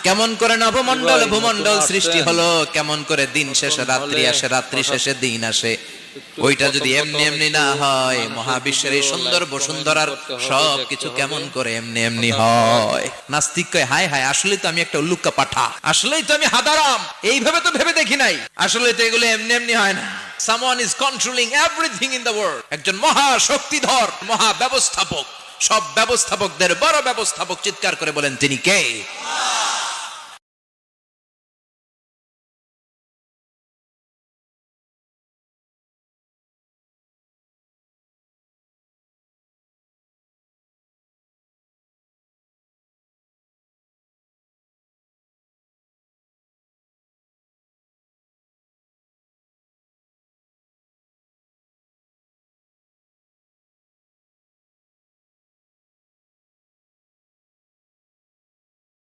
কেমন করে নবমণ্ডল ভূমণ্ডল সৃষ্টি হলো, কেমন করে দিন শেষে রাত্রি আসে, রাত্রি শেষে দিন আসে, ওইটা যদি এমনি এমনি না হয়, মহাবিশ্বের এই সুন্দর বসুন্ধরার সব কিছু কেমন করে এমনি এমনি হয়? নাস্তিক কয় হায় হায়, আসলেই তো আমি একটা উল্লুক্কা পাঠা, আসলেই তো আমি হাদারাম, এইভাবে তো ভেবে দেখি নাই, আসলে তো এগুলো এমনি এমনি হয় না। Someone is controlling everything in the world. একজন মহা শক্তিধর, মহা ব্যবস্থাপক, সব ব্যবস্থাপকদের বড় ব্যবস্থাপক চিৎকার করে বলেন তিনি কে?